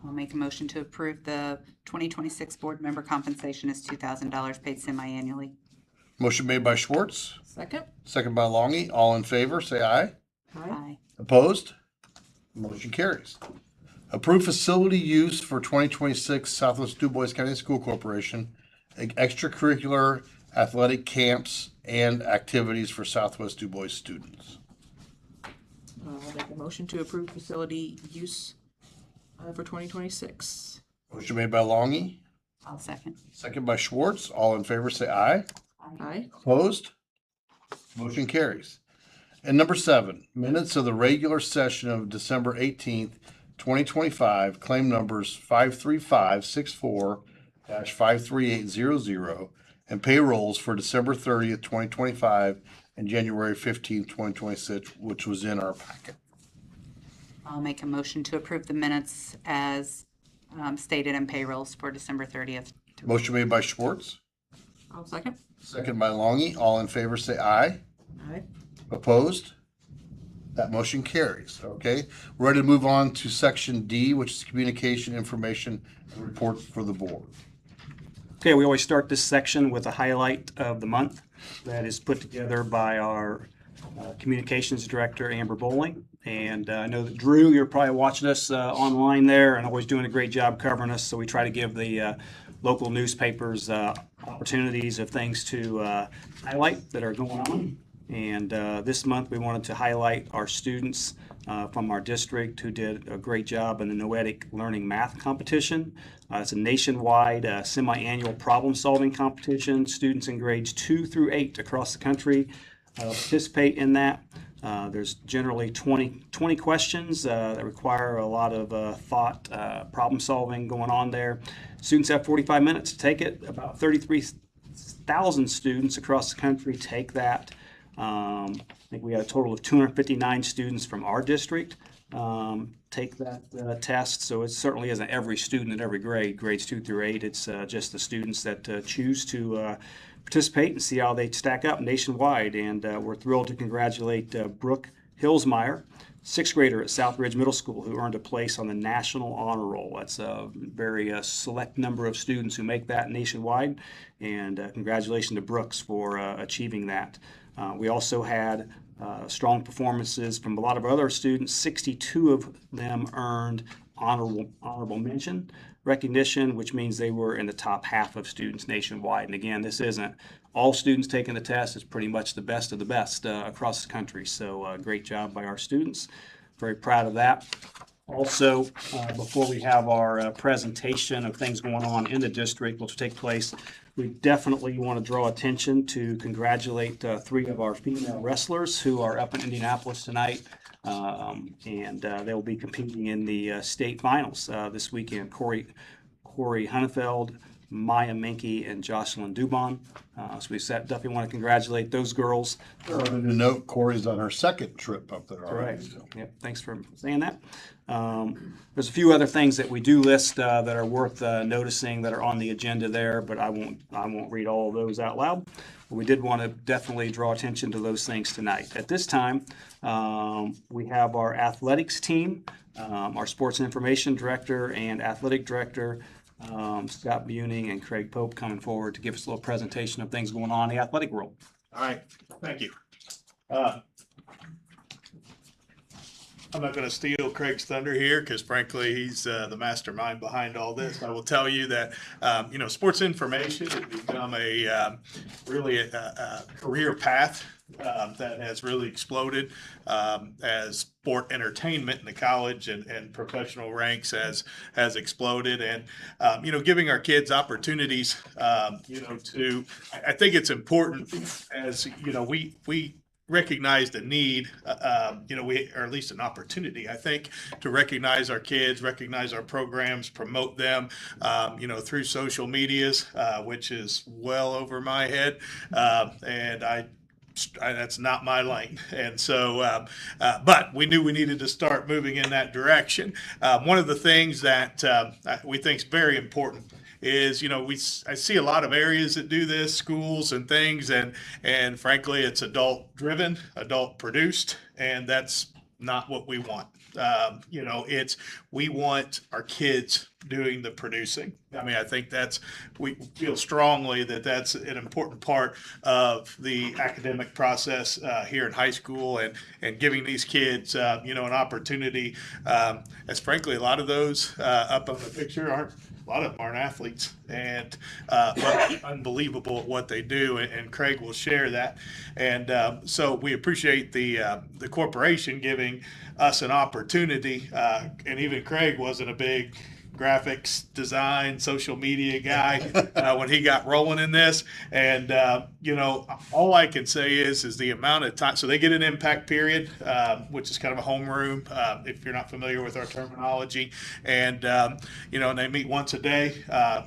I'll make a motion to approve the 2026 board member compensation as $2,000 paid semi-annually. Motion made by Schwartz, Second. second by Longy. All in favor, say aye. Aye. Opposed? Motion carries. Approve facility use for 2026 Southwest DuBois County School Corporation extracurricular athletic camps and activities for Southwest DuBois students. I'll make a motion to approve facility use for 2026. Motion made by Longy, I'll second. second by Schwartz. All in favor, say aye. Aye. Opposed? Motion carries. And number 7, minutes of the regular session of December 18th, 2025, claim numbers 53564-53800, and payrolls for December 30th, 2025, and January 15th, 2026, which was in our packet. I'll make a motion to approve the minutes as stated in payrolls for December 30th. Motion made by Schwartz, I'll second. second by Longy. All in favor, say aye. Aye. Opposed? That motion carries, okay? We're ready to move on to section D, which is communication, information, and reports for the board. Okay, we always start this section with a highlight of the month that is put together by our communications director, Amber Bowling. And I know that Drew, you're probably watching us online there and always doing a great job covering us. So we try to give the local newspapers opportunities of things to highlight that are going on. And this month, we wanted to highlight our students from our district who did a great job in the Noetic Learning Math Competition. It's a nationwide semi-annual problem-solving competition. Students in grades 2 through 8 across the country participate in that. There's generally 20 questions that require a lot of thought, problem-solving going on there. Students have 45 minutes to take it. About 33,000 students across the country take that. I think we had a total of 259 students from our district take that test. So it certainly isn't every student in every grade, grades 2 through 8. It's just the students that choose to participate and see how they stack up nationwide. And we're thrilled to congratulate Brooke Hillsmeyer, 6th grader at Southridge Middle School, who earned a place on the National Honor Roll. That's a very select number of students who make that nationwide. And congratulations to Brooks for achieving that. We also had strong performances from a lot of other students. 62 of them earned honorable mention recognition, which means they were in the top half of students nationwide. And again, this isn't all students taking the test. It's pretty much the best of the best across the country. So great job by our students. Very proud of that. Also, before we have our presentation of things going on in the district, which will take place, we definitely want to draw attention to congratulate 3 of our female wrestlers who are up in Indianapolis tonight. And they'll be competing in the state finals this weekend. Corey Hunnefeld, Maya Menke, and Jocelyn Dubon. So we definitely want to congratulate those girls. To note, Corey's on her second trip up there. Correct. Yep. Thanks for saying that. There's a few other things that we do list that are worth noticing that are on the agenda there, but I won't read all of those out loud. But we did want to definitely draw attention to those things tonight. At this time, we have our athletics team, our sports information director and athletic director, Scott Buning and Craig Pope, coming forward to give us a little presentation of things going on in the athletic world. All right, thank you. I'm not going to steal Craig's thunder here because, frankly, he's the mastermind behind all this. I will tell you that, sports information has become a really a career path that has really exploded as sport entertainment in the college and professional ranks has exploded. And, giving our kids opportunities, I think it's important as, we recognize the need, or at least an opportunity, I think, to recognize our kids, recognize our programs, promote them, through social medias, which is well over my head. And that's not my lane. And so, but we knew we needed to start moving in that direction. One of the things that we think is very important is, I see a lot of areas that do this, schools and things, and frankly, it's adult driven, adult produced, and that's not what we want. we want our kids doing the producing. I mean, I think we feel strongly that that's an important part of the academic process here in high school, and giving these kids, an opportunity, as frankly, a lot of those up on the picture a lot of them aren't athletes, and but unbelievable at what they do, and Craig will share that. And so we appreciate the corporation giving us an opportunity, and even Craig wasn't a big graphics design, social media guy when he got rolling in this. And, all I can say is the amount of time. So they get an impact period, which is kind of a homeroom, if you're not familiar with our terminology. And, and they meet once a day.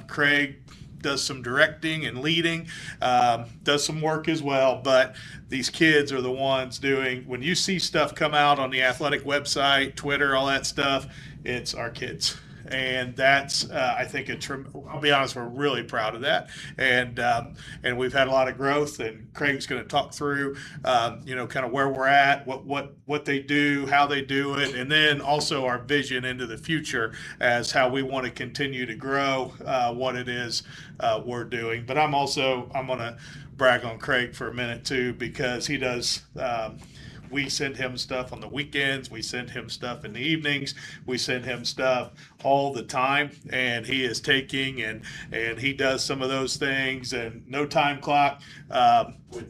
Craig does some directing and leading, does some work as well. But these kids are the ones doing, when you see stuff come out on the athletic website, Twitter, all that stuff, it's our kids. And that's, I think, I'll be honest, we're really proud of that. And we've had a lot of growth, and Craig's going to talk through, kind of where we're at, what they do, how they do it, and then also our vision into the future as how we want to continue to grow what it is we're doing. But I'm going to brag on Craig for a minute too, because he does, we send him stuff on the weekends. We send him stuff in the evenings. We send him stuff all the time, and he is taking and he does some of those things, and no time clock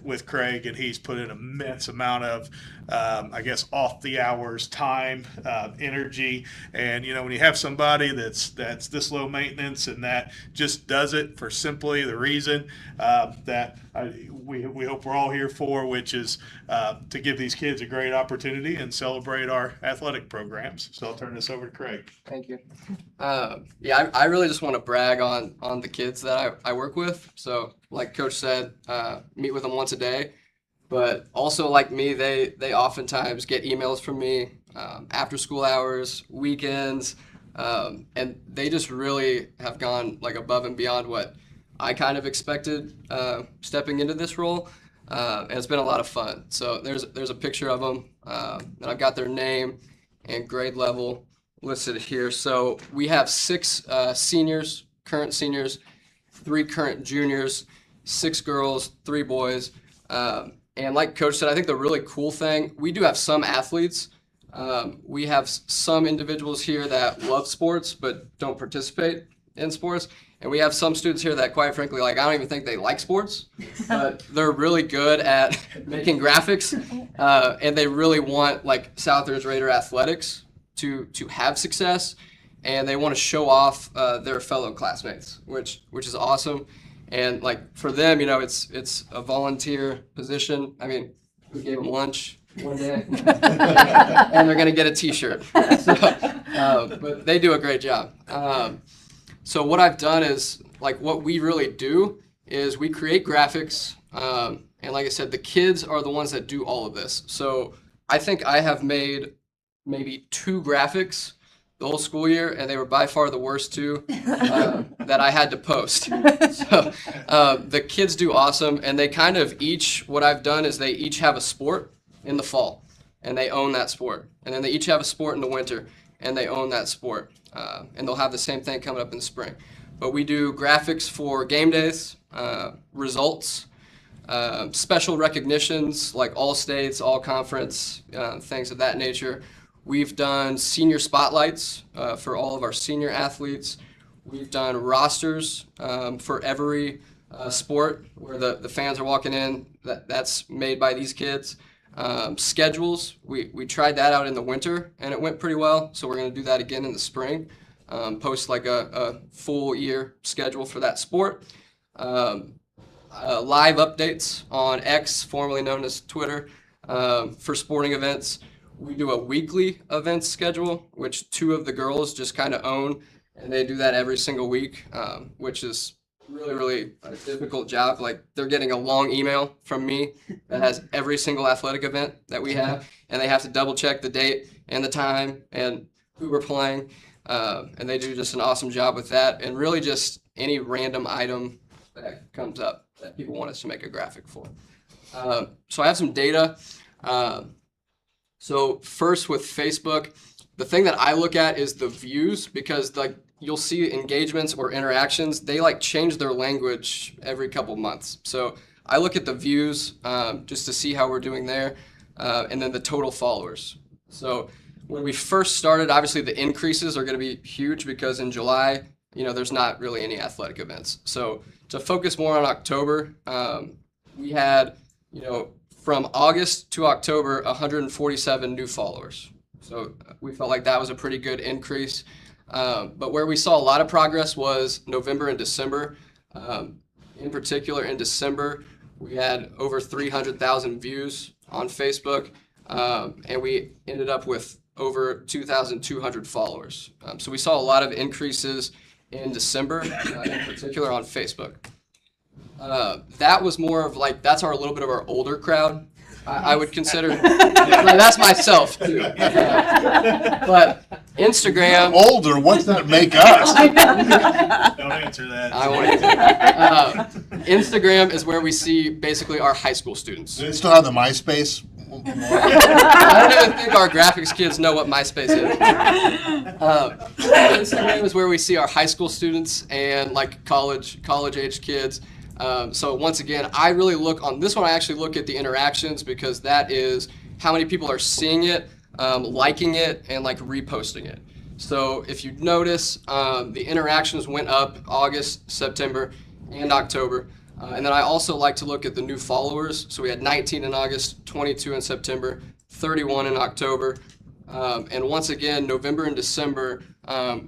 with Craig, and he's put an immense amount of off the hours time, energy. And when you have somebody that's this low maintenance and that just does it for simply the reason that we hope we're all here for, which is to give these kids a great opportunity and celebrate our athletic programs. So I'll turn this over to Craig. Thank you. I really just want to brag on the kids that I work with. So like Coach said, meet with them once a day, but also like me, they oftentimes get emails from me after school hours, weekends, and they just really have gone like above and beyond what I kind of expected stepping into this role. And it's been a lot of fun. So there's a picture of them, and I've got their name and grade level listed here. So we have 6 seniors, current seniors, 3 current juniors, 6 girls, 3 boys. And like Coach said, I think the really cool thing, we do have some athletes. We have some individuals here that love sports but don't participate in sports. And we have some students here that, quite frankly, I don't even think they like sports, but they're really good at making graphics, and they really want Southridge Raider athletics to have success, and they want to show off their fellow classmates, which is awesome. And for them, it's a volunteer position. I mean, we gave them lunch one day, and they're gonna get a T-shirt. So, but they do a great job. So what I've done is, what we really do is we create graphics, and like I said, the kids are the ones that do all of this. So I think I have made maybe 2 graphics the whole school year, and they were by far the worst 2 that I had to post. So the kids do awesome, and they kind of what I've done is they each have a sport in the fall, and they own that sport. And then they each have a sport in the winter, and they own that sport. And they'll have the same thing coming up in the spring. But we do graphics for game days, results, special recognitions like all states, all conference, things of that nature. We've done senior spotlights for all of our senior athletes. We've done rosters for every sport where the fans are walking in. That's made by these kids. Schedules, we tried that out in the winter and it went pretty well, so we're going to do that again in the spring. Post a full year schedule for that sport. Live updates on X, formerly known as Twitter, for sporting events. We do a weekly events schedule, which 2 of the girls just kind of own, and they do that every single week, which is really, really a difficult job. They're getting a long email from me that has every single athletic event that we have, and they have to double check the date and the time and who we're playing. And they do just an awesome job with that, and really just any random that comes up that people want us to make a graphic for. So I have some data. So first with Facebook, the thing that I look at is the views, because like you'll see engagements or interactions, they like change their language every couple months. So I look at the views just to see how we're doing there, and then the total followers. So when we first started, obviously the increases are going to be huge because in July, there's not really any athletic events. So to focus more on October, we had, from August to October, 147 new followers. So we felt like that was a pretty good increase. But where we saw a lot of progress was November and December. In particular, in December, we had over 300,000 views on Facebook, and we ended up with over 2,200 followers. So we saw a lot of increases in December, in particular on Facebook. That was more of like, that's a little bit of our older crowd. I would consider, that's myself too. But Instagram. Older, what's that make us? Don't answer that. I won't. Instagram is where we see basically our high school students. Do they still have the MySpace? I don't even think our graphics kids know what MySpace is. Instagram is where we see our high school students and like college age kids. So once again, I really look on this one. I actually look at the interactions because that is how many people are seeing it, liking it, and like reposting it. So if you notice, the interactions went up August, September, and October. And then I also like to look at the new followers. So we had 19 in August, 22 in September, 31 in October. And once again, November and December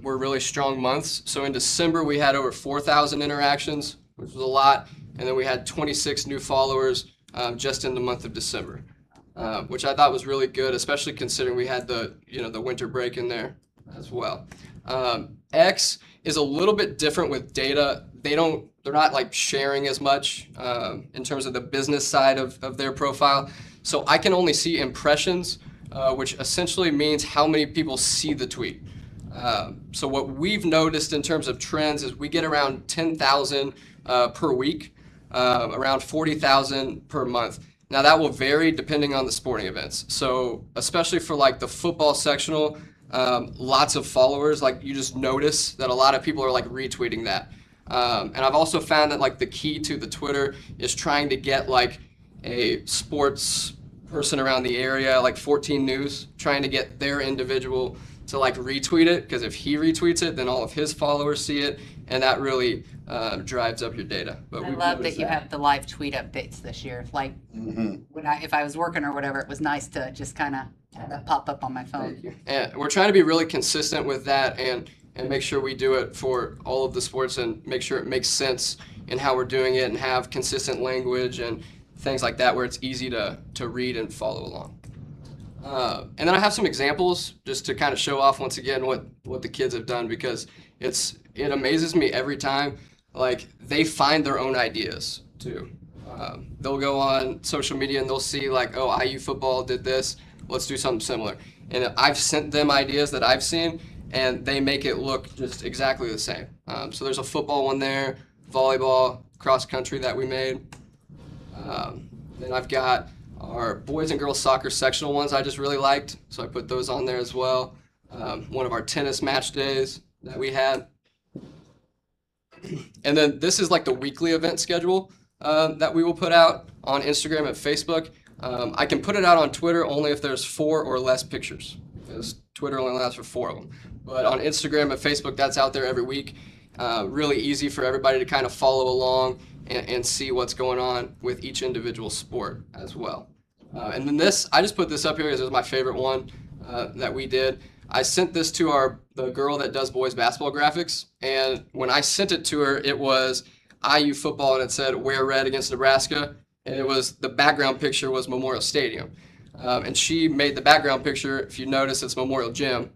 were really strong months. So in December, we had over 4,000 interactions, which was a lot. And then we had 26 new followers just in the month of December, which I thought was really good, especially considering we had the winter break in there as well. X is a little bit different with data. They're not like sharing as much in terms of the business side of their profile. So I can only see impressions, which essentially means how many people see the tweet. So what we've noticed in terms of trends is we get around 10,000 per week, around 40,000 per month. Now that will vary depending on the sporting events. So especially for like the football sectional, lots of followers, like you just notice that a lot of people are like retweeting that. And I've also found that like the key to the Twitter is trying to get like a sports person around the area, like 14 News, trying to get their individual to like retweet it, because if he retweets it, then all of his followers see it, and that really drives up your data. But I we've love that noticed you have the live tweet updates this year. Like when if I was working or whatever, it was nice to just kind of have that pop up on my phone. Thank you. And we're trying to be really consistent with that and make sure we do it for all of the sports and make sure it makes sense in how we're doing it and have consistent language and things like that where it's easy to read and follow along. And then I have some examples just to kind of show off once again what the kids have done, because it amazes me every time. Like they find their own ideas too. They'll go on social media and they'll see like, oh, IU football did this. Let's do something similar. And I've sent them ideas that I've seen, and they make it look just exactly the same. So there's a football one there, volleyball, cross country that we made. Then I've got our boys and girls soccer sectional ones I just really liked, so I put those on there as well. One of our tennis match days that we had. And then this is like the weekly event schedule that we will put out on Instagram and Facebook. I can put it out on Twitter only if there's 4 or less pictures, because Twitter only allows for 4 of them. But on Instagram and Facebook, that's out there every week. Really easy for everybody to kind of follow along and see what's going on with each individual sport as well. And then this, I just put this up here because it was my favorite one that we did. I sent this to the girl that does boys basketball graphics, and when I sent it to her, it was IU football, and it said "Wear red against Nebraska," and it was the background picture was Memorial Stadium, and she made the background picture. If you notice, it's Memorial Gym,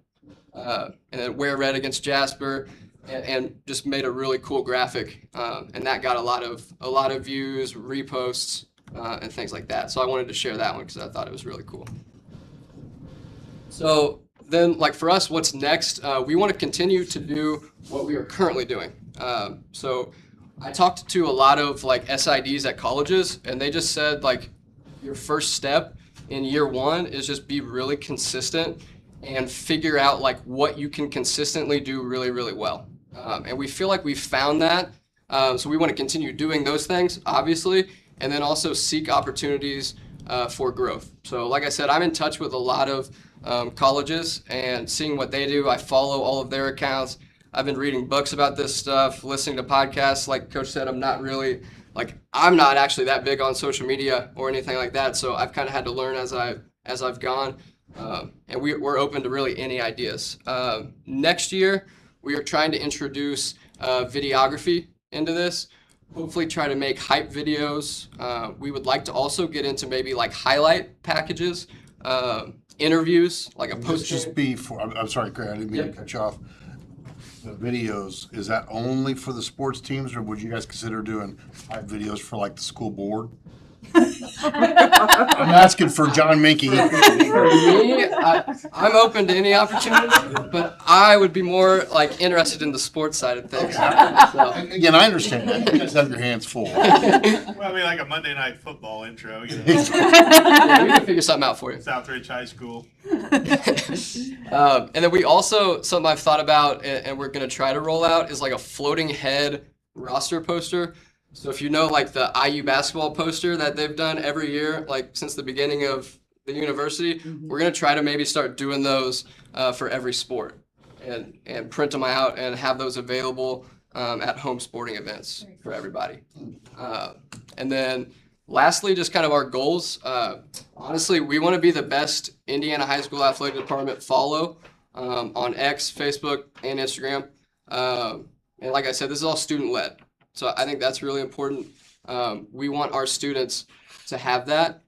and then "Wear red against Jasper," and just made a really cool graphic, and that got a lot of views, reposts, and things like that. So I wanted to share that one because I thought it was really cool. So then, like for us, what's next? We want to continue to do what we are currently doing. So I talked to a lot of like SIDs at colleges, and they just said like your first step in year 1 is just be really consistent and figure out like what you can consistently do really, really well. And we feel like we've found that. So we want to continue doing those things, obviously, and then also seek opportunities for growth. So like I said, I'm in touch with a lot of colleges and seeing what they do. I follow all of their accounts. I've been reading books about this stuff, listening to podcasts. Like Coach said, I'm not actually that big on social media or anything like that. So I've kind of had to learn as I've gone. And we're open to really any ideas. Next year, we are trying to introduce videography into this. Hopefully try to make hype videos. We would like to also get into maybe like highlight packages, interviews, like a Let's post. just be for, I'm sorry, Craig, I didn't mean to cut you off. The videos, is that only for the sports teams, or would you guys consider doing live videos for like the school board? I'm asking for John Minky. For me, I'm open to any opportunity, but I would be more like interested in the sports side of things. So. Again, I understand that. You guys have your hands full. Well, I mean, like a Monday Night Football intro, you know, Yeah, we can figure something out for you. Southridge High School. And then we also, something I've thought about and we're going to try to roll out is like a floating head roster poster. So if you know like the IU basketball poster that they've done every year, like since the beginning of the university, we're going to try to maybe start doing those for every sport and print them out and have those available at home sporting events for everybody. And then lastly, just kind of our goals. Honestly, we want to be the best Indiana high school athletic department follow on X, Facebook, and Instagram. And like I said, this is all student-led. So I think that's really important. We want our students to have that.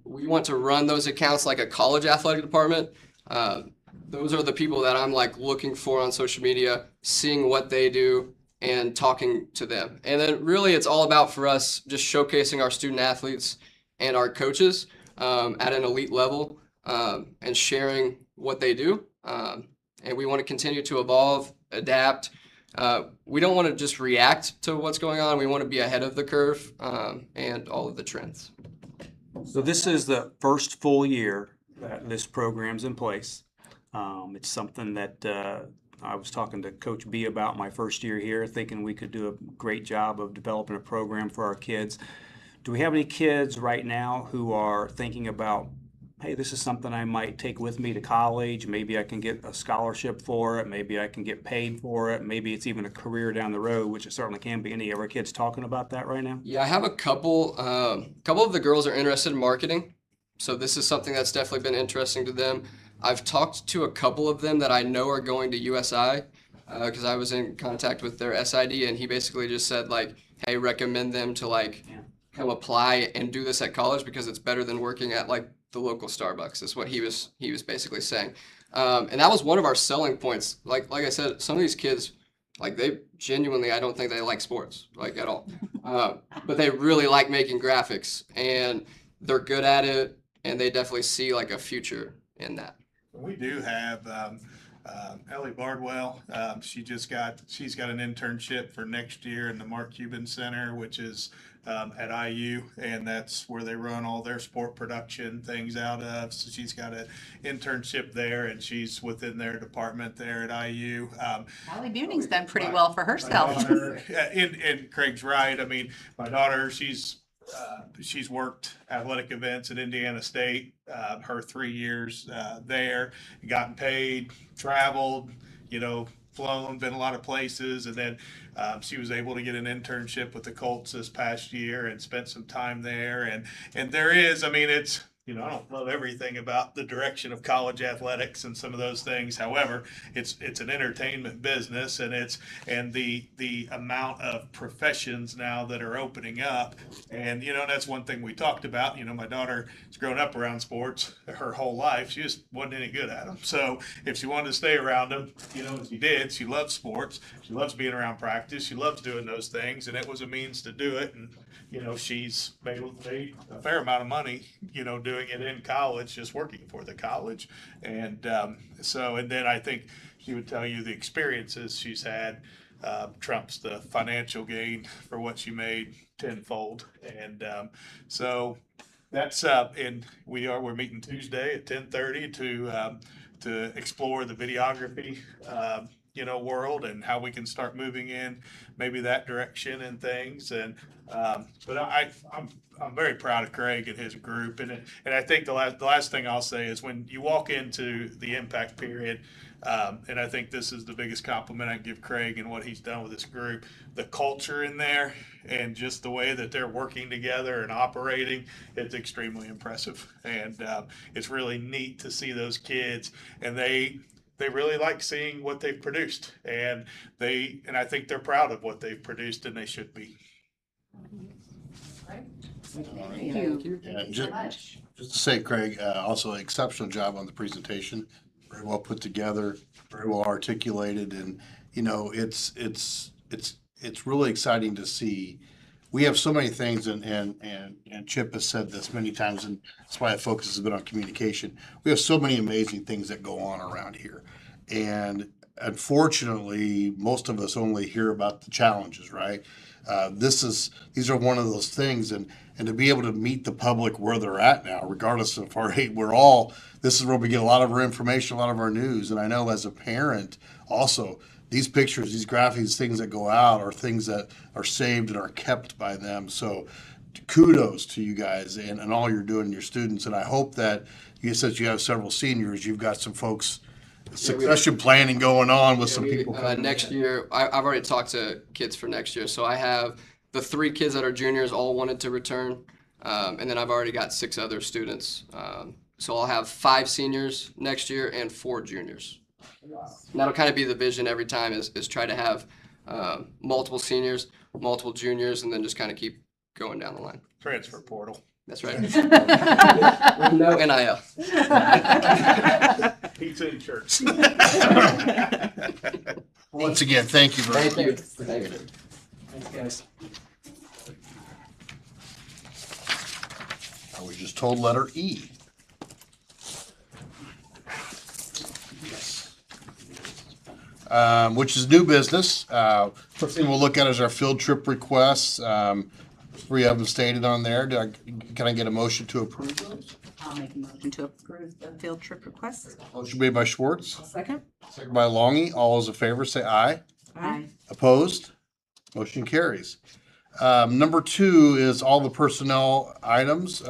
We want to run those accounts like a college athletic department. Those are the people that I'm like looking for on social media, seeing what they do and talking to them. And then really it's all about for us just showcasing our student athletes and our coaches at an elite level and sharing what they do. And we want to continue to evolve, adapt. We don't want to just react to what's going on. We want to be ahead of the curve and all of the trends. So this is the first full year that this program's in place. It's something that I was talking to Coach B about my first year here, thinking we could do a great job of developing a program for our kids. Do we have any kids right now who are thinking about, hey, this is something I might take with me to college. Maybe I can get a scholarship for it. Maybe I can get paid for it. Maybe it's even a career down the road, which it certainly can be. Any of our kids talking about that right now? Yeah, I have a couple of the girls are interested in marketing. So this is something that's definitely been interesting to them. I've talked to a couple of them that I know are going to USI because I was in contact with their SID and he basically just said like, hey, recommend them to like come apply and do this at college because it's better than working at like the local Starbucks is what he was basically saying. And that was one of our selling points. Like I said, some of these kids, like they genuinely, I don't think they like sports like at all, but they really like making graphics and they're good at it and they definitely see like a future in that. We do have Ellie Bardwell. She's got an internship for next year in the Mark Cuban Center, which is at IU, and that's where they run all their sport production things out of. So she's got an internship there, and she's within their department there at IU. Allie Buning's done pretty well for herself. And Craig's right. I mean, my daughter, she's worked athletic events at Indiana State, her 3 years there, gotten paid, traveled, flown, been a lot of places, and then she was able to get an internship with the Colts this past year and spent some time there. And there is, I mean, it's, I don't love everything about the direction of college athletics and some of those things. However, it's an entertainment business, and the amount of professions now that are opening up. And that's one thing we talked about. My daughter has grown up around sports her whole life. She just wasn't any good at them. So if she wanted to stay around them, she did. She loves sports. She loves being around practice. She loves doing those things, and it was a means to do it. And she's made a fair amount of money, doing it in college, just working for the college. And and then I think she would tell you the experiences she's had trumps the financial gain for what she made tenfold. And so that's and we're meeting Tuesday at 10:30 to explore the videography, world and how we can start moving in maybe that direction and things. And but I'm very proud of Craig and his group. And I think the last thing I'll say is when you walk into the impact period, and I think this is the biggest compliment I can give Craig and what he's done with this group, the culture in there and just the way that they're working together and operating, it's extremely impressive. And it's really neat to see those kids, and they really like seeing what they've produced, and I think they're proud of what they've produced, and they should be. Thank you. And just to say, Craig, also exceptional job on the presentation. Very well put together, very well articulated, and it's really exciting to see. We have so many things, and Chip has said this many times, and that's why the focus has been on communication. We have so many amazing things that go on around here, and unfortunately, most of us only hear about the challenges, right? These are one of those things, and to be able to meet the public where they're at now, regardless of our age, this is where we get a lot of our information, a lot of our news. And I know as a parent, also, these pictures, these graphics, things that go out are things that are saved and are kept by them. So kudos to you guys and all you're doing, your students. And I hope that since you have several seniors, you've got some folks succession planning going on with some people. Next year, I've already talked to kids for next year. So I have the 3 kids that are juniors all wanted to return. And then I've already got 6 other students. So I'll have 5 seniors next year and 4 juniors. And that'll kind of be the vision every time is try to have multiple seniors, multiple juniors, and then just kind of keep going down the line. Transfer portal. That's right. With no NIL. Pizza and shirts. Once again, thank you very much. Thank you. Thank you. Thanks, guys. I was just told letter E. Which is new business. First thing we'll look at is our field trip requests. 3 of them stated on there. Can I get a motion to approve those? I'll make a motion to approve the field trip request. Motion made by Schwartz, Second? second by Longy. All those in favor say aye. Aye. Opposed? Motion carries. Number 2 is all the personnel items.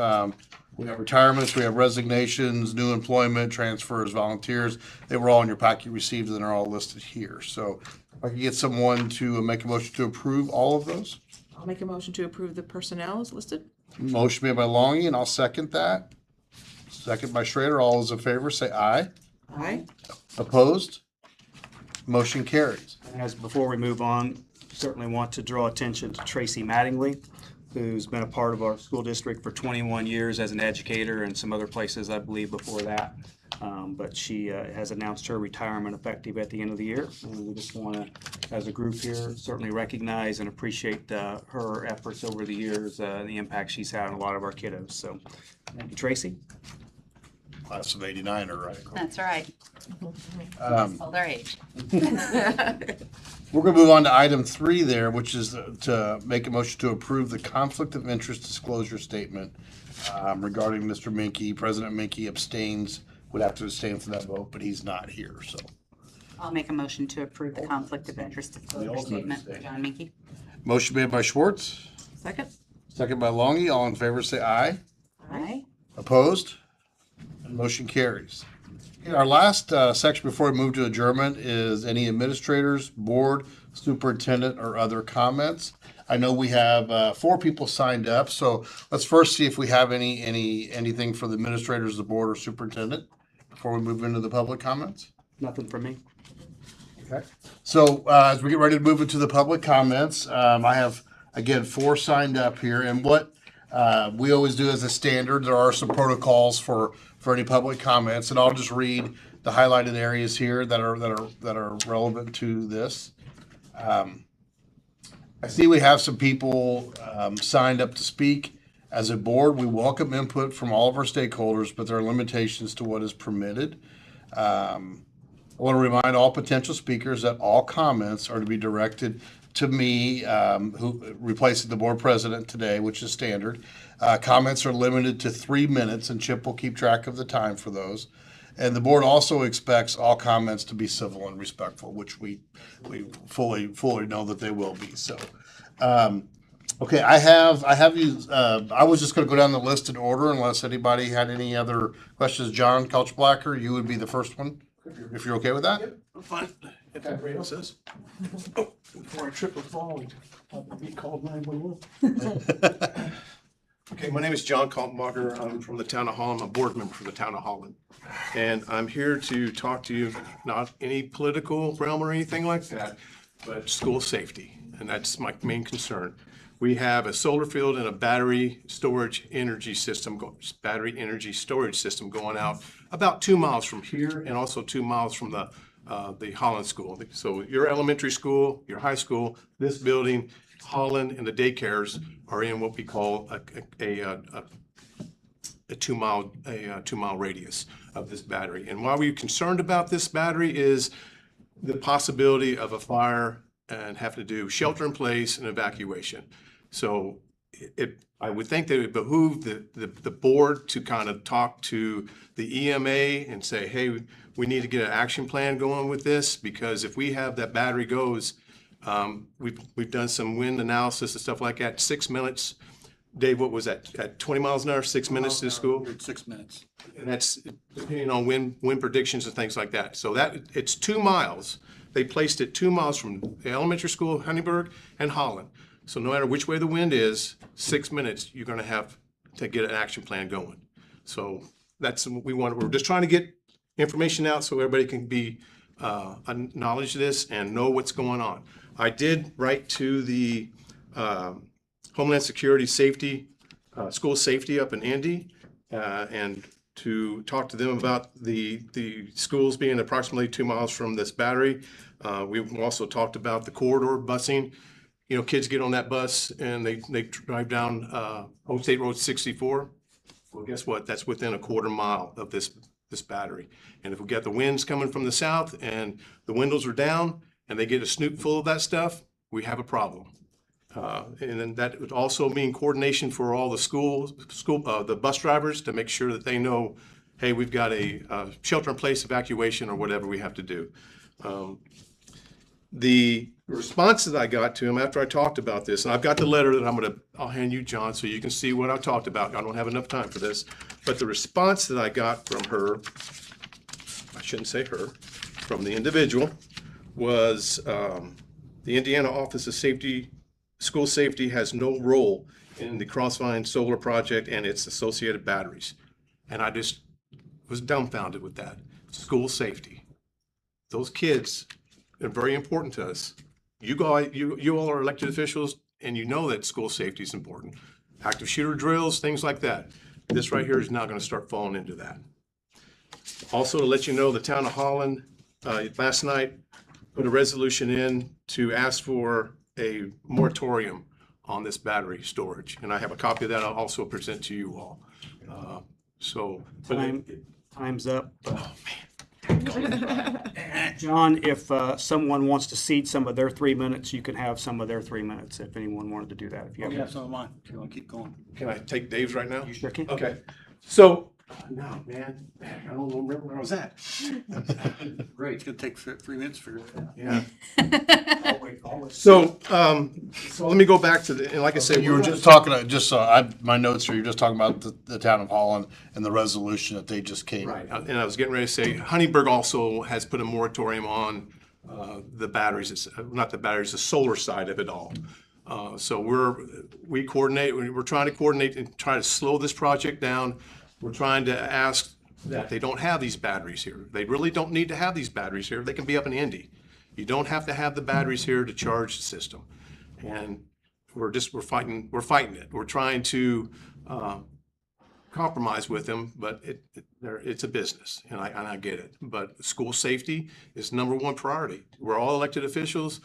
We have retirements, we have resignations, new employment, transfers, volunteers. They were all in your packet you received, and they're all listed here. So if I can get someone to make a motion to approve all of those. I'll make a motion to approve the personnel as listed. Motion made by Longy, and I'll second that. Second by Schrader. All those in favor say aye. Aye. Opposed? Motion carries. As before we move on, certainly want to draw attention to Tracy Mattingly, who's been a part of our school district for 21 years as an educator and some other places, I believe, before that. But she has announced her retirement effective at the end of the year. And we just want to, as a group here, certainly recognize and appreciate her efforts over the years, the impact she's had on a lot of our kiddos. So, thank you, Tracy. Class of 89, right? That's right. Um, All their age. We're going to move on to item 3 there, which is to make a motion to approve the conflict of interest disclosure statement regarding Mr. Minke. President Minke abstains, would have to abstain from that vote, but he's not here, so. I'll make a motion to approve the conflict of interest disclosure ultimate statement for mistake. John Minke. Motion made by Schwartz, Second? second by Longy. All in favor say aye. Aye. Opposed? And motion carries. Okay, our last section before we move to adjournment is any administrators, board, superintendent, or other comments. I know we have 4 people signed up, so let's first see if we have anything for the administrators, the board, or superintendent before we move into the public comments. Nothing from me. Okay. So as we get ready to move into the public comments, I have, again, 4 signed up here. And what we always do as a standard, there are some protocols for any public comments. And I'll just read the highlighted areas here that are relevant to this. I see we have some people signed up to speak. As a board, we welcome input from all of our stakeholders, but there are limitations to what is permitted. I want to remind all potential speakers that all comments are to be directed to me, who replacing the board president today, which is standard. Comments are limited to 3 minutes, and Chip will keep track of the time for those. And the board also expects all comments to be civil and respectful, which we fully know that they will be, so. Okay, I have you, I was just gonna go down the list in order unless anybody had any other questions. John Couchblacker, you would be the first one, if you're okay with that? I'm fine. If everybody else is. Oh, before I trip or fall, I'll be called 911. Okay, my name is John Kaltenbacher. I'm from the town of Holland. I'm a board member for the town of Holland. And I'm here to talk to you, not any political realm or anything like that, but school safety. And that's my main concern. We have a solar field and a battery energy storage system going out about 2 miles from here and also 2 miles from the Holland School. So your elementary school, your high school, this building, Holland, and the daycares are in what we call a 2 mile radius of this battery. And why we're concerned about this battery is the possibility of a fire and have to do shelter in place and evacuation. So I would think that it would behoove the board to kind of talk to the EMA and say, hey, we need to get an action plan going with this, because if we have that battery goes, we've done some wind analysis and stuff like that, 6 minutes. Dave, what was that, at 20 miles an hour, 6 minutes to school? 6 minutes. Uh, And that's depending on wind predictions and things like that. So that, it's 2 miles. They placed it 2 miles from the elementary school, Huntingburg, and Holland. So no matter which way the wind is, 6 minutes, you're gonna have to get an action plan going. So that's what we want. We're just trying to get information out so everybody can be, acknowledge this and know what's going on. I did write to the, Homeland Security Safety, School Safety up in Indy, and to talk to them about the schools being approximately 2 miles from this battery. We've also talked about the corridor busing. You know, kids get on that bus and they drive down Oak State Road 64. Well, guess what? That's within a quarter mile of this battery. And if we get the winds coming from the south and the windows are down and they get a snoot full of that stuff, we have a problem. And then that would also mean coordination for all the the bus drivers to make sure that they know, hey, we've got a shelter-in-place evacuation or whatever we have to do. The response that I got to him after I talked about this, and I've got the letter that I'll hand you, John, so you can see what I talked about. I don't have enough time for this, but the response that I got from her, I shouldn't say her, from the individual, was the Indiana Office of School Safety has no role in the Crossvine Solar Project and its associated batteries. And I just was dumbfounded with that. School safety. Those kids are very important to us. You all are elected officials and you know that school safety is important. Active shooter drills, things like that. This right here is now gonna start falling into that. Also, to let you know, the town of Holland, last night, put a resolution in to ask for a moratorium on this battery storage. And I have a copy of that I'll also present to you all. Time's up. John, if someone wants to cede some of their 3 minutes, you can have some of their 3 minutes if anyone wanted to do that. If you We have, have some of mine, if you want to keep going. Can I take Dave's right now? you sure can. Okay, so, no, man, I don't remember where I was at. Great. It's gonna take 3 minutes to figure it out. Yeah. Always. So let me go back to and like I said, you were just talking, my notes are, you're just talking about the town of Holland and the resolution that they just came. Right, and I was getting ready to say, Huntingburg also has put a moratorium on the batteries, not the batteries, the solar side of it all. So we're trying to coordinate and try to slow this project down. We're trying to ask that they don't have these batteries here. They really don't need to have these batteries here. They can be up in Indy. You don't have to have the batteries here to charge the system. And we're fighting it. We're trying to compromise with them, but it's a business, and I get it. But school safety is number one priority. We're all elected officials.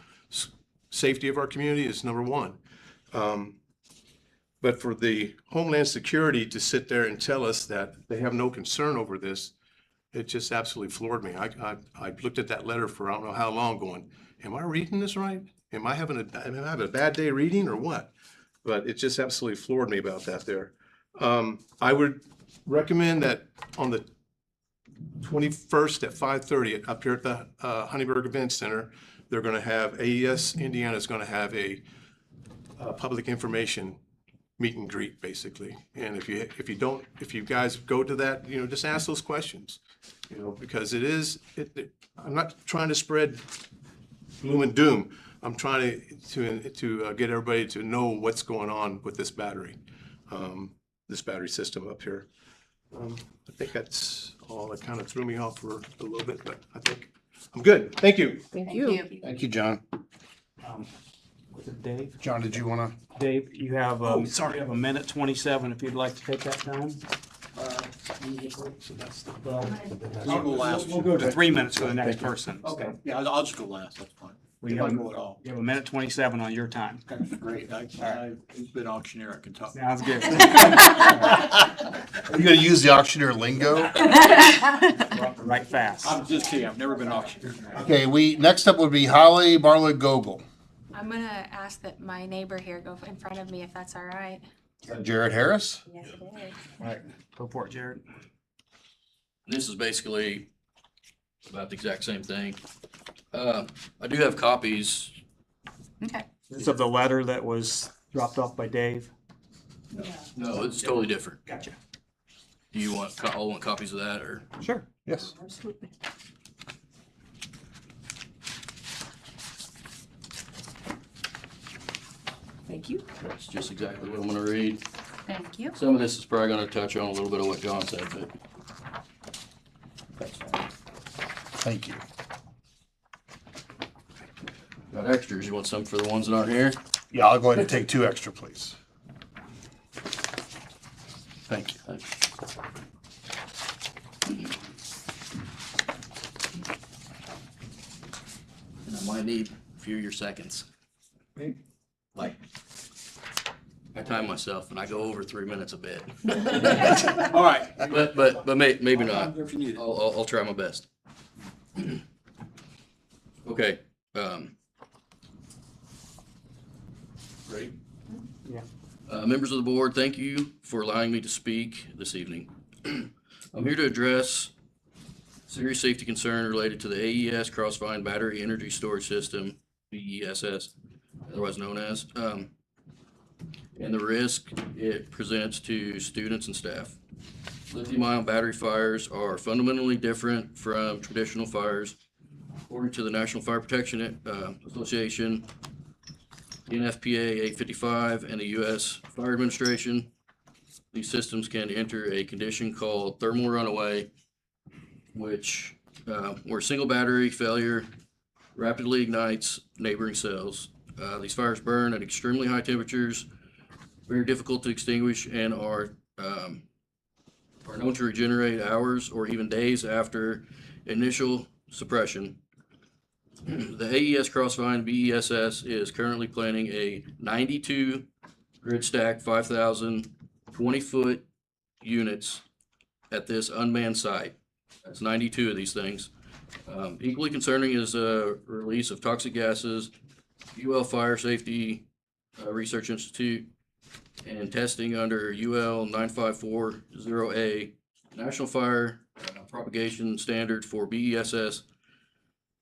Safety of our community is number one. But for the Homeland Security to sit there and tell us that they have no concern over this, it just absolutely floored me. I looked at that letter for I don't know how long going, am I reading this right? Am I having a bad day reading or what? But it just absolutely floored me about that there. I would recommend that on 21st at 5:30 up here at the Honeyberg Event Center. They're going to have, AES Indiana is going to have a public information meet and greet, basically. And if you guys go to that, just ask those questions, because I'm not trying to spread gloom and doom. I'm trying to get everybody to know what's going on with this battery system up here. I think that's all that kind of threw me off for a little bit, but I think I'm good. Thank you. Thank you. Thank you, John. Was it Dave? John, did you want to? Dave, you have, sorry. you have a minute 27 if you'd like to take that time. I'll go last. We'll go to 3 minutes for the next person. Okay, yeah, I'll just go last, that's fine. We If I have, go at all. you have a minute 27 on your time. That's great. I've been auctioneer at Kentucky. Sounds good. Are you going to use the auctioneer lingo? Right fast. I'm just kidding, I've never been auctioneer. Okay, next up would be Holly Barlow Gogol. I'm gonna ask that my neighbor here go in front of me if that's all right. Jared Harris. Yes, it is. All right, go for it, Jared. This is basically about the exact same thing. I do have copies. Okay. This is of the letter that was dropped off by Dave. No, it's totally different. Gotcha. Do you all want copies of that, or? Sure. Yes. Absolutely. Thank you. That's just exactly what I'm gonna read. Thank you. Some of this is probably gonna touch on a little bit of what John said, but that's fine. Thank you. Got extras. You want some for the ones that aren't here? Yeah, I'll go ahead and take 2 extra, please. Thank you. And I might need a few of your seconds. Like, I time myself and I go over 3 minutes a bit. All right. But maybe not. If you need it. I'll try my best. Okay, ready? Yeah. Members of the board, thank you for allowing me to speak this evening. I'm here to address serious safety concern related to the AES Crossvine Battery Energy Storage System, BESS, otherwise known as, and the risk it presents to students and staff. Lithium-ion battery fires are fundamentally different from traditional fires. According to the National Fire Protection Association, NFPA 855, and the U.S. Fire Administration, these systems can enter a condition called thermal runaway, which where single battery failure rapidly ignites neighboring cells. These fires burn at extremely high temperatures, very difficult to extinguish, and are known to regenerate hours or even days after initial suppression. The AES Crossvine BESS is currently planning a 92 grid stack 5,000 20-foot units at this unmanned site. That's 92 of these things. Equally concerning is a release of toxic gases, UL Fire Safety Research Institute, and testing under UL 9540A, National Fire Propagation Standard for BESS,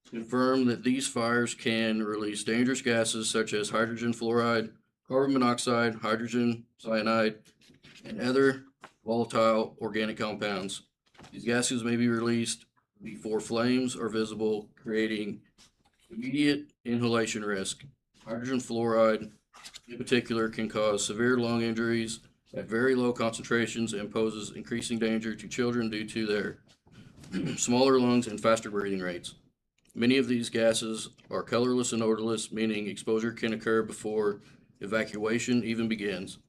confirm that these fires can release dangerous gases such as hydrogen fluoride, carbon monoxide, hydrogen cyanide, and other volatile organic compounds. These gases may be released before flames are visible, creating immediate inhalation risk. Hydrogen fluoride, in particular, can cause severe lung injuries at very low concentrations and poses increasing danger to children due to their smaller lungs and faster breathing rates. Many of these gases are colorless and odorless, meaning exposure can occur before evacuation even begins.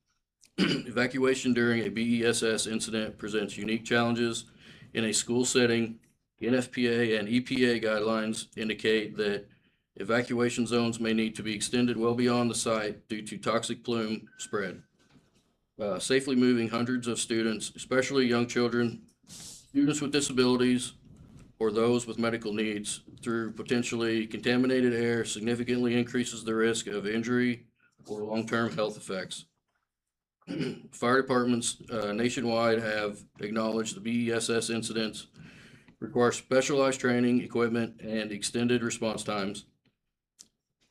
Evacuation during a BESS incident presents unique challenges in a school setting. NFPA and EPA guidelines indicate that evacuation zones may need to be extended well beyond the site due to toxic plume spread. Safely moving hundreds of students, especially young children, students with disabilities, or those with medical needs through potentially contaminated air significantly increases the risk of injury or long-term health effects. Fire departments nationwide have acknowledged the BESS incidents require specialized training, equipment, and extended response times.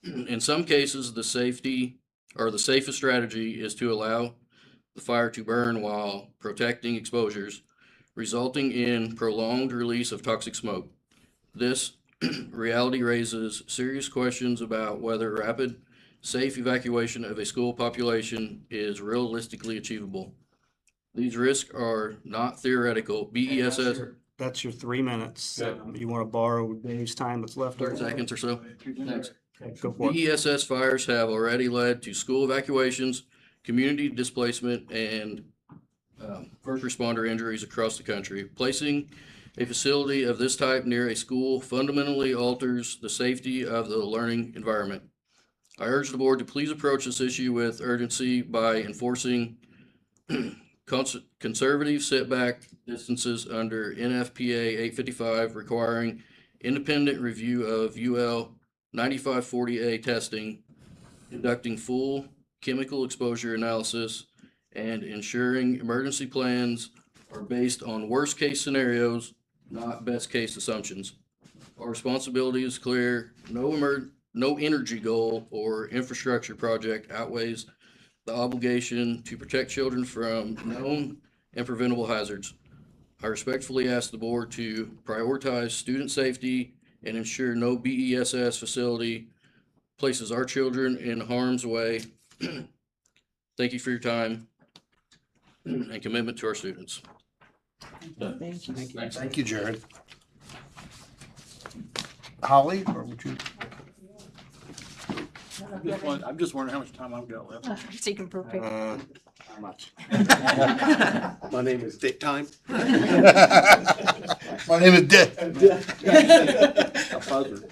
In some cases, the safest strategy is to allow the fire to burn while protecting exposures, resulting in prolonged release of toxic smoke. This reality raises serious questions about whether rapid, safe evacuation of a school population is realistically achievable. These risks are not theoretical. BESS, That's your 3 minutes. You want to borrow Dave's time that's left? 30 seconds or so. Thanks. Okay, go for it. BESS fires have already led to school evacuations, community displacement, and first responder injuries across the country. Placing a facility of this type near a school fundamentally alters the safety of the learning environment. I urge the board to please approach this issue with urgency by enforcing conservative setback distances under NFPA 855, requiring independent review of UL 9540A testing, conducting full chemical exposure analysis, and ensuring emergency plans are based on worst-case scenarios, not best-case assumptions. Our responsibility is clear. No energy goal or infrastructure project outweighs the obligation to protect children from known and preventable hazards. I respectfully ask the board to prioritize student safety and ensure no BESS facility places our children in harm's way. Thank you for your time and commitment to our students. Thank you. Thank you, Jared. Holly, or would you? I'm just wondering how much time I've got left. So you can prepare. How much? My name is Dick Time. My name is Dick. A buzzer.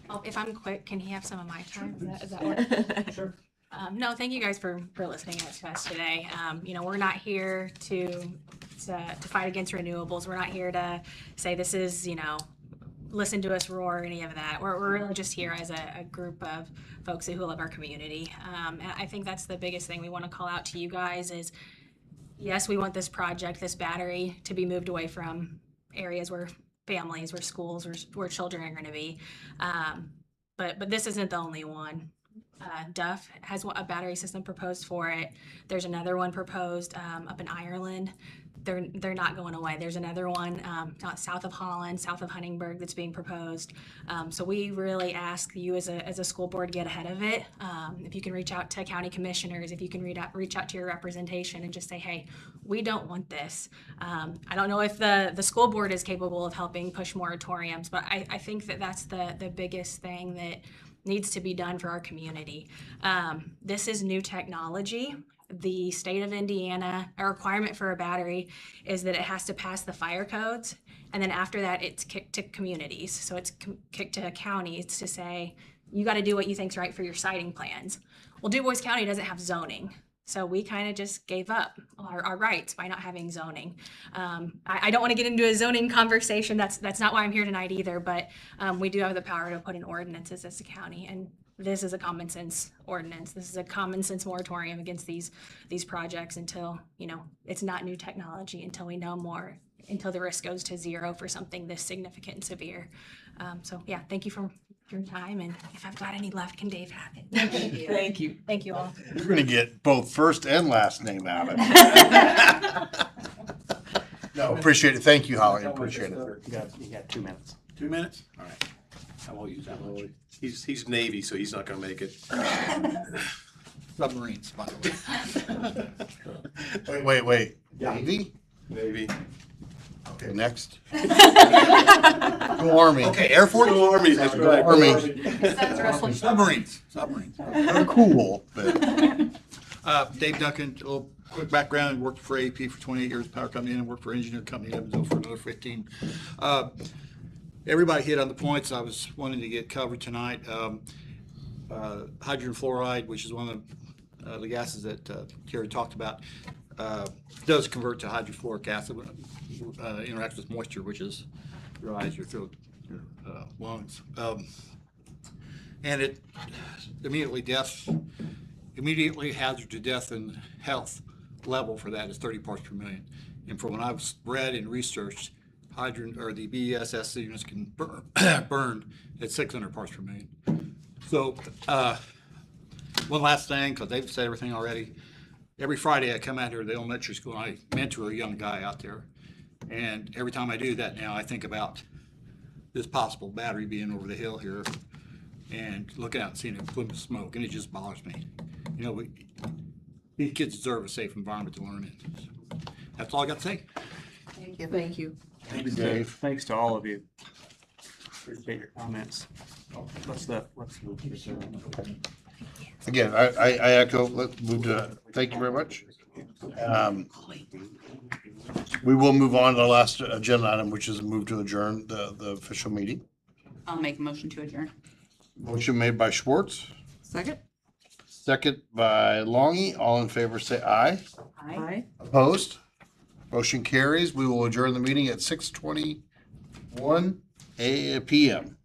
Oh, if I'm quick, can he have some of my time? Is that what? Sure. No, thank you guys for listening to us today. We're not here to fight against renewables. We're not here to say this is, listen to us roar or any of that. We're really just here as a group of folks who love our community. And I think that's the biggest thing we want to call out to you guys is, yes, we want this project, this battery to be moved away from areas where families, where schools, where children are going to be. But this isn't the only one. Duff has a battery system proposed for it. There's another one proposed up in Ireland. They're not going away. There's another one south of Holland, south of Huntingburg that's being proposed. So we really ask you as a school board get ahead of it. If you can reach out to county commissioners, if you can reach out to your representation and just say, hey, we don't want this. I don't know if the school board is capable of helping push moratoriums, but I think that's the biggest thing that needs to be done for our community. This is new technology. The state of Indiana, a requirement for a battery is that it has to pass the fire codes. And then after that, it's kicked to communities. So it's kicked to counties to say, you got to do what you think's right for your siting plans. Well, Du Bois County doesn't have zoning. So we kind of just gave up our rights by not having zoning. I don't want to get into a zoning conversation. That's not why I'm here tonight either. But we do have the power to put in ordinances as a county, and this is a common sense ordinance. This is a common sense moratorium against these projects until it's not new technology, until we know more, until the risk goes to zero for something this significant and severe. So yeah, thank you for your time, and if I've got any left, can Dave have it? Thank you. Thank you all. You're gonna get both first and last name out of it. No, appreciate it. Thank you, Holly. Appreciate it. You got 2 minutes. 2 minutes? All right. I won't use that much. He's Navy, so he's not gonna make it. Submarines, by the way. Wait. Navy? Navy. Okay, next. Go Army. Okay, Air Force? Army, that's right. Army. Submarines. They're cool, but Dave Duncan, a little quick background, worked for AEP for 28 years, power company, and worked for engineer company in Evansville for another 15. Everybody hit on the points I was wanting to get covered tonight. Hydrogen fluoride, which is one of the gases that Terry talked about, does convert to hydrofluoric acid when it interacts with moisture, which is dries your throat, your lungs. And it immediately hazard to death and health level for that is 30 parts per million. And from what I've read and researched, hydrant, or the BESS units can burn at 600 parts per million. So, one last thing, because they've said everything already. Every Friday I come out here to the elementary school, and I mentor a young guy out there. And every time I do that now, I think about this possible battery being over the hill here and looking out and seeing a plume of smoke, and it just bothers me. You know, these kids deserve a safe environment to learn in. So, that's all I got to say. Thank you. Thank you. Thank you, Dave. Thanks to all of you. Appreciate your comments. What's the? Again, I echo, let's move to, thank you very much. We will move on to the last agenda item, which is move to adjourn the official meeting. I'll make a motion to adjourn. Motion made by Schwartz, Second? second by Longy. All in favor, say aye. Aye. Opposed? Motion carries. We will adjourn the meeting at 6:21 PM.